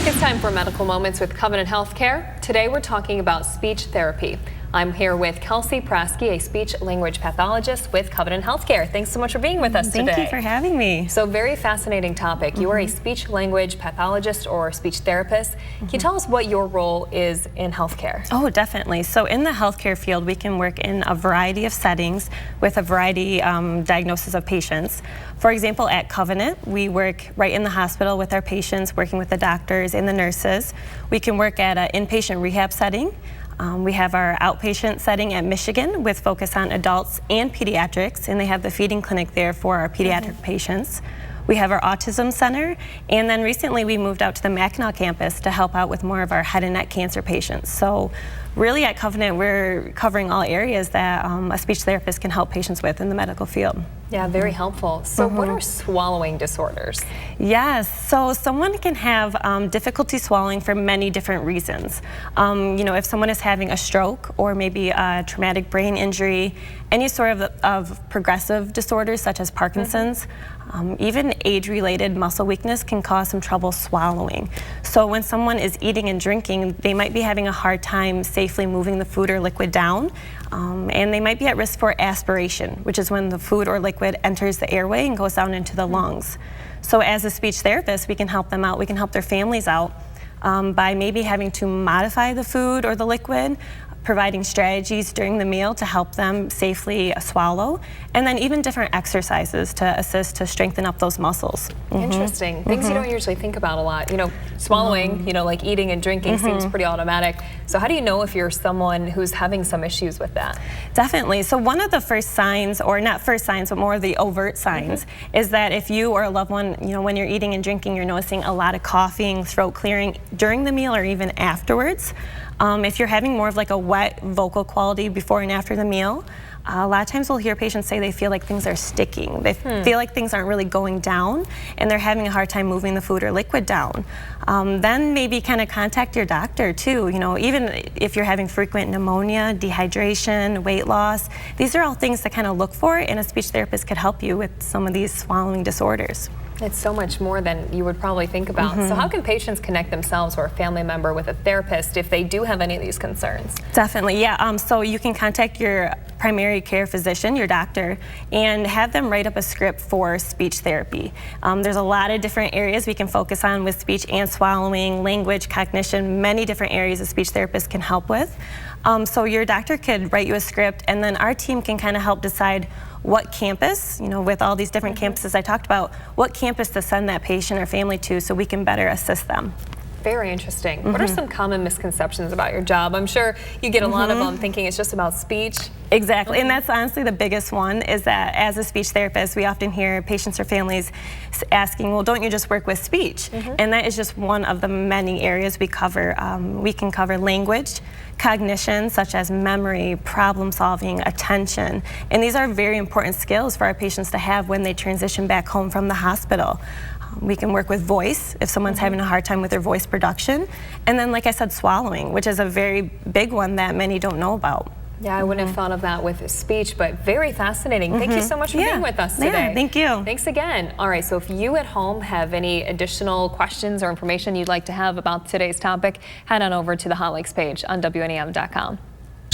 It's time for Medical Moments with Covenant Healthcare. Today we're talking about speech therapy. I'm here with Kelsey Praske, a speech-language pathologist with Covenant Healthcare. Thanks so much for being with us today. Thank you for having me. So, very fascinating topic. You are a speech-language pathologist or speech therapist. Can you tell us what your role is in healthcare? Oh, definitely. So in the healthcare field, we can work in a variety of settings with a variety diagnosis of patients. For example, at Covenant, we work right in the hospital with our patients, working with the doctors and the nurses. We can work at an inpatient rehab setting. We have our outpatient setting at Michigan with focus on adults and pediatrics, and they have the feeding clinic there for our pediatric patients. We have our autism center, and then recently we moved out to the Mackinac campus to help out with more of our head and neck cancer patients. So really at Covenant, we're covering all areas that a speech therapist can help patients with in the medical field. Yeah, very helpful. So what are swallowing disorders? Yes, so someone can have difficulty swallowing for many different reasons. You know, if someone is having a stroke or maybe a traumatic brain injury, any sort of progressive disorders such as Parkinson's, even age-related muscle weakness can cause some trouble swallowing. So when someone is eating and drinking, they might be having a hard time safely moving the food or liquid down, and they might be at risk for aspiration, which is when the food or liquid enters the airway and goes down into the lungs. So as a speech therapist, we can help them out, we can help their families out by maybe having to modify the food or the liquid, providing strategies during the meal to help them safely swallow, and then even different exercises to assist to strengthen up those muscles. Interesting. Things you don't usually think about a lot. You know, swallowing, you know, like eating and drinking seems pretty automatic. So how do you know if you're someone who's having some issues with that? Definitely. So one of the first signs, or not first signs, but more of the overt signs, is that if you or a loved one, you know, when you're eating and drinking, you're noticing a lot of coughing, throat clearing during the meal or even afterwards. If you're having more of like a wet vocal quality before and after the meal, a lot of times we'll hear patients say they feel like things are sticking. They feel like things aren't really going down, and they're having a hard time moving the food or liquid down. Then maybe kind of contact your doctor too. You know, even if you're having frequent pneumonia, dehydration, weight loss, these are all things to kind of look for, and a speech therapist could help you with some of these swallowing disorders. It's so much more than you would probably think about. So how can patients connect themselves or a family member with a therapist if they do have any of these concerns? Definitely, yeah. So you can contact your primary care physician, your doctor, and have them write up a script for speech therapy. There's a lot of different areas we can focus on with speech and swallowing, language, cognition, many different areas a speech therapist can help with. So your doctor could write you a script, and then our team can kind of help decide what campus, you know, with all these different campuses I talked about, what campus to send that patient or family to so we can better assist them. Very interesting. What are some common misconceptions about your job? I'm sure you get a lot of them thinking it's just about speech. Exactly, and that's honestly the biggest one, is that as a speech therapist, we often hear patients or families asking, well, don't you just work with speech? And that is just one of the many areas we cover. We can cover language, cognition, such as memory, problem solving, attention, and these are very important skills for our patients to have when they transition back home from the hospital. We can work with voice if someone's having a hard time with their voice production, and then, like I said, swallowing, which is a very big one that many don't know about. Yeah, I wouldn't have thought of that with speech, but very fascinating. Thank you so much for being with us today. Yeah, thank you. Thanks again. All right, so if you at home have any additional questions or information you'd like to have about today's topic, head on over to the Hot Links page on WNEM.com.